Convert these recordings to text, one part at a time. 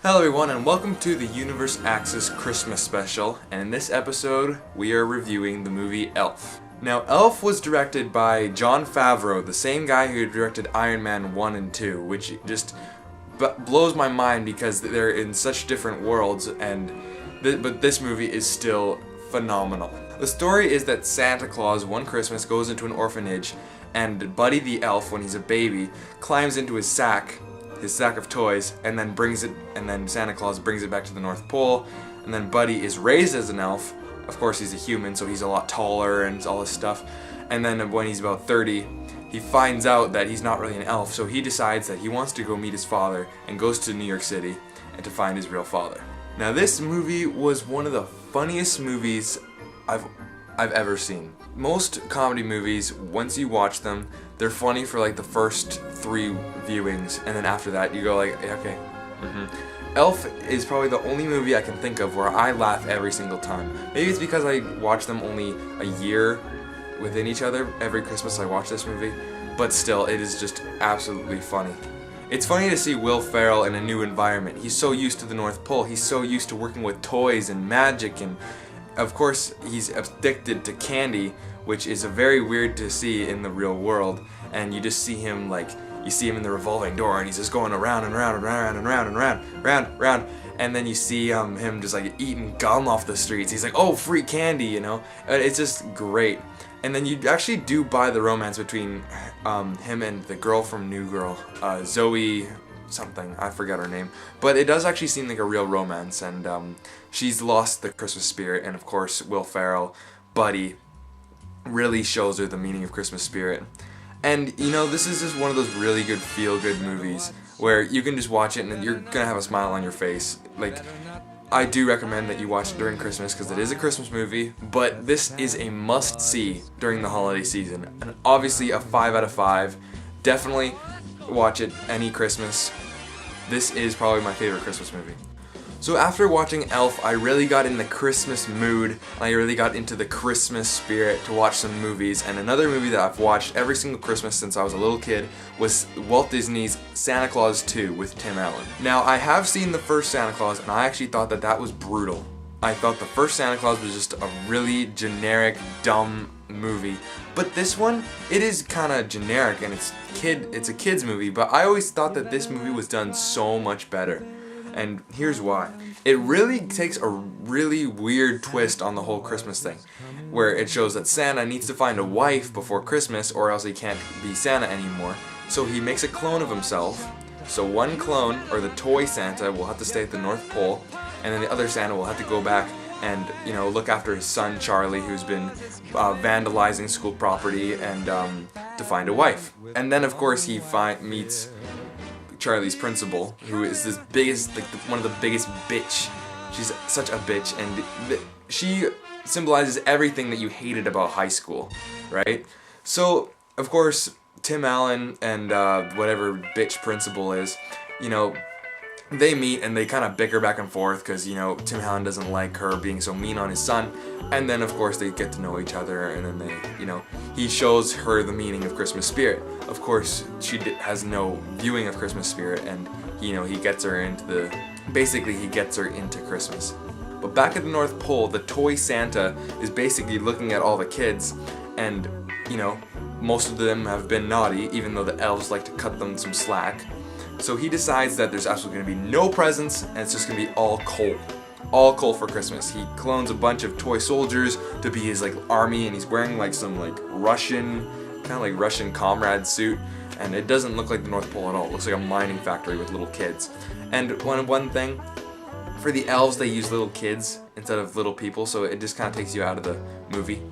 Hello everyone and welcome to the Universeaxis Christmas special, and in this episode we are reviewing the movie Elf. Now Elf was directed by Jon Favreau, the same guy who directed Iron Man 1 and 2, which just blows my mind because they're in such different worlds, but this movie is still phenomenal. The story is that Santa Claus one Christmas goes into an orphanage, and Buddy the elf, when he's a baby, climbs into his sack of toys, and then Santa Claus brings it back to the North Pole, and then Buddy is raised as an elf. Of course he's a human, so he's a lot taller and all this stuff, and then when he's about 30, he finds out that he's not really an elf, so he decides that he wants to go meet his father, and goes to New York City and to find his real father. Now this movie was one of the funniest movies I've ever seen. Most comedy movies, once you watch them, they're funny for like the first 3 viewings, and then after that you go like, yeah, okay. Elf is probably the only movie I can think of where I laugh every single time. Maybe it's because I watch them only a year within each other. Every Christmas I watch this movie, but still, it is just absolutely funny. It's funny to see Will Ferrell in a new environment. He's so used to the North Pole, he's so used to working with toys and magic, and of course he's addicted to candy, which is very weird to see in the real world, and you just see him in the revolving door, and he's just going around and round and round and round and round, and then you see him just like eating gum off the streets. He's like, oh, free candy, you know? It's just great. And then you actually do buy the romance between him and the girl from New Girl, Zoe something, I forget her name, but it does actually seem like a real romance, and she's lost the Christmas spirit, and of course Will Ferrell, Buddy, really shows her the meaning of Christmas spirit. And you know, this is just one of those really good feel-good movies where you can just watch it and you're gonna have a smile on your face. Like, I do recommend that you watch it during Christmas because it is a Christmas movie, but this is a must-see during the holiday season. And obviously a 5 out of 5. Definitely watch it any Christmas. This is probably my favorite Christmas movie. So after watching Elf, I really got in the Christmas mood, and I really got into the Christmas spirit to watch some movies, and another movie that I've watched every single Christmas since I was a little kid was Walt Disney's Santa Claus 2 with Tim Allen. Now, I have seen the first Santa Claus, and I actually thought that was brutal. I thought the first Santa Claus was just a really generic, dumb movie. But this one, it is kind of generic, and it's a kid's movie, but I always thought that this movie was done so much better. And here's why. It really takes a really weird twist on the whole Christmas thing, where it shows that Santa needs to find a wife before Christmas or else he can't be Santa anymore. So he makes a clone of himself. So one clone, or the toy Santa, will have to stay at the North Pole, and then the other Santa will have to go back and, you know, look after his son Charlie, who's been vandalizing school property, and to find a wife. And then of course he meets Charlie's principal, who is this biggest, like one of the biggest bitch. She's such a bitch, and she symbolizes everything that you hated about high school, right? So of course Tim Allen and whatever bitch principal is, you know, they meet and they kind of bicker back and forth because, you know, Tim Allen doesn't like her being so mean on his son, and then of course they get to know each other, and then he shows her the meaning of Christmas spirit. Of course she has no viewing of Christmas spirit, and he gets her into Christmas. But back at the North Pole, the toy Santa is basically looking at all the kids, and most of them have been naughty, even though the elves like to cut them some slack. So he decides that there's absolutely going to be no presents, and it's just going to be all coal. All coal for Christmas. He clones a bunch of toy soldiers to be his army, and he's wearing some Russian comrade suit, and it doesn't look like the North Pole at all. It looks like a mining factory with little kids. And one thing, for the elves they use little kids instead of little people, so it just kind of takes you out of the movie.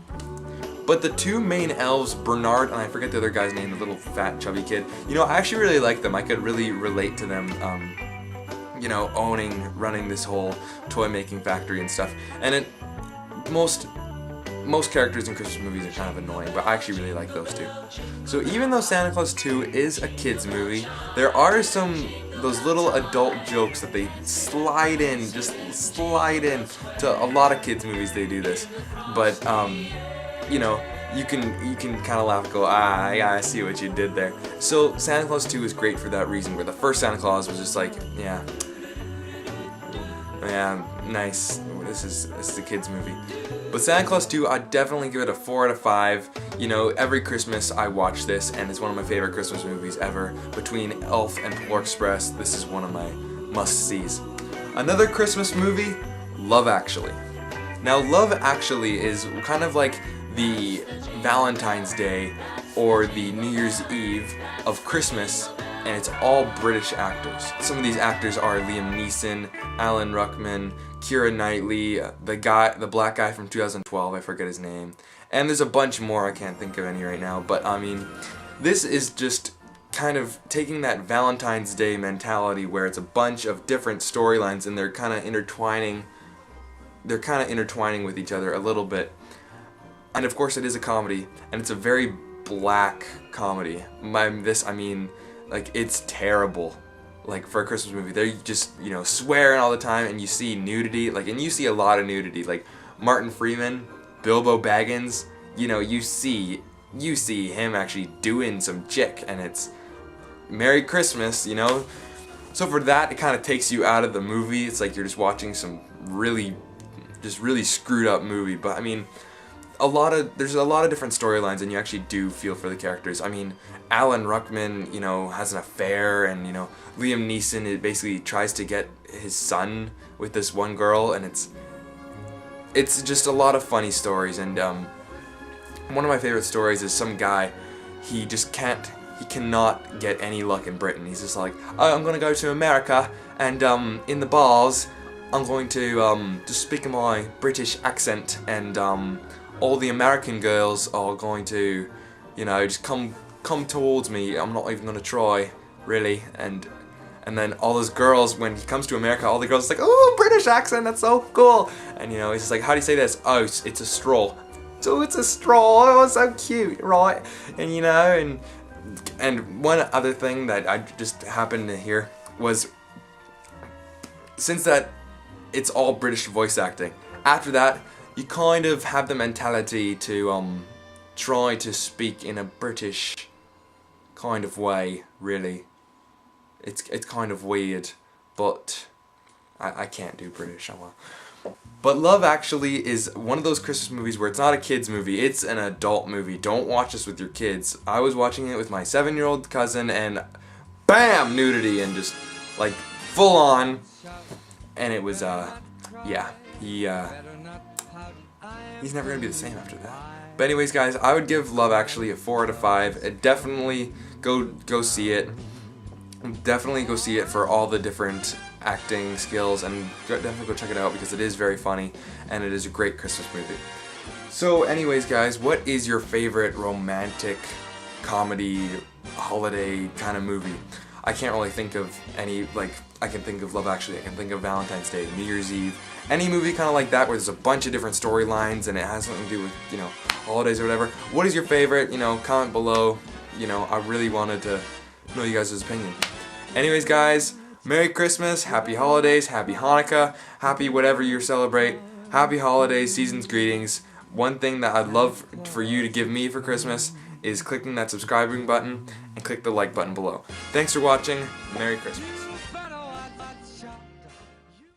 But the two main elves, Bernard, and I forget the other guy's name, the little fat chubby kid, I actually really like them. I could really relate to them, running this whole toy making factory and stuff. And most characters in Christmas movies are kind of annoying, but I actually really like those two. So even though Santa Claus 2 is a kids movie, there are those little adult jokes that they slide in to a lot of kids movies. They do this, but you can kind of laugh and go, yeah, I see what you did there. So Santa Claus 2 is great for that reason, where the first Santa Claus was just like, yeah, Yeah, nice. This is a kid's movie. But Santa Claus 2, I'd definitely give it a 4 out of 5. You know, every Christmas I watch this, and it's one of my favorite Christmas movies ever. Between Elf and Polar Express, this is one of my must-sees. Another Christmas movie, Love Actually. Now, Love Actually is kind of like the Valentine's Day or the New Year's Eve of Christmas, and it's all British actors. Some of these actors are Liam Neeson, Alan Ruckman, Keira Knightley, the black guy from 2012, I forget his name, and there's a bunch more, I can't think of any right now, but I mean, this is just kind of taking that Valentine's Day mentality where it's a bunch of different storylines and they're kind of intertwining with each other a little bit. And of course it is a comedy, and it's a very black comedy. By this I mean, like, it's terrible. Like, for a Christmas movie, they're just, you know, swearing all the time, and you see nudity, like, and you see a lot of nudity. Like, Martin Freeman, Bilbo Baggins, you know, you see him actually doing some chick, and it's Merry Christmas, you know? So for that, it kind of takes you out of the movie. It's like you're just watching some really screwed up movie. But I mean, there's a lot of different storylines, and you actually do feel for the characters. I mean, Alan Ruckman, you know, has an affair, and you know, Liam Neeson, it basically tries to get his son with this one girl, and it's just a lot of funny stories. And one of my favorite stories is some guy, he cannot get any luck in Britain. He's just like, oh, I'm gonna go to America, and in the bars, I'm going to just speak in my British accent, and all the American girls are going to, you know, just come towards me. I'm not even gonna try, really. And then all those girls, when he comes to America, all the girls are like, oh, British accent, that's so cool. And you know, he's just like, how do you say this? Oh, it's a straw. So it's a straw. Oh, so cute, right? And you know, and one other thing that I just happened to hear was, since that it's all British voice acting, after that you kind of have the mentality to try to speak in a British kind of way, really. It's kind of weird, but I can't do British, oh well. But Love Actually is one of those Christmas movies where it's not a kid's movie, it's an adult movie. Don't watch this with your kids. I was watching it with my 7-year-old cousin, and BAM! Nudity, and just, like, full on. And it was, yeah, he's never gonna be the same after that. But anyways, guys, I would give Love Actually a 4 out of 5. Definitely go see it. Definitely go see it for all the different acting skills, and definitely go check it out because it is very funny and it is a great Christmas movie. So anyways, guys, what is your favorite romantic comedy holiday kind of movie? I can't really think of any. Like, I can think of Love Actually, I can think of Valentine's Day, New Year's Eve, any movie kind of like that where there's a bunch of different storylines and it has something to do with, you know, holidays or whatever. What is your favorite? You know, comment below. You know, I really wanted to know you guys' opinion. Anyways, guys, Merry Christmas, Happy Holidays, Happy Hanukkah, Happy whatever you celebrate. Happy Holidays, season's greetings. One thing that I'd love for you to give me for Christmas is clicking that subscribing button and click the like button below. Thanks for watching. Merry Christmas.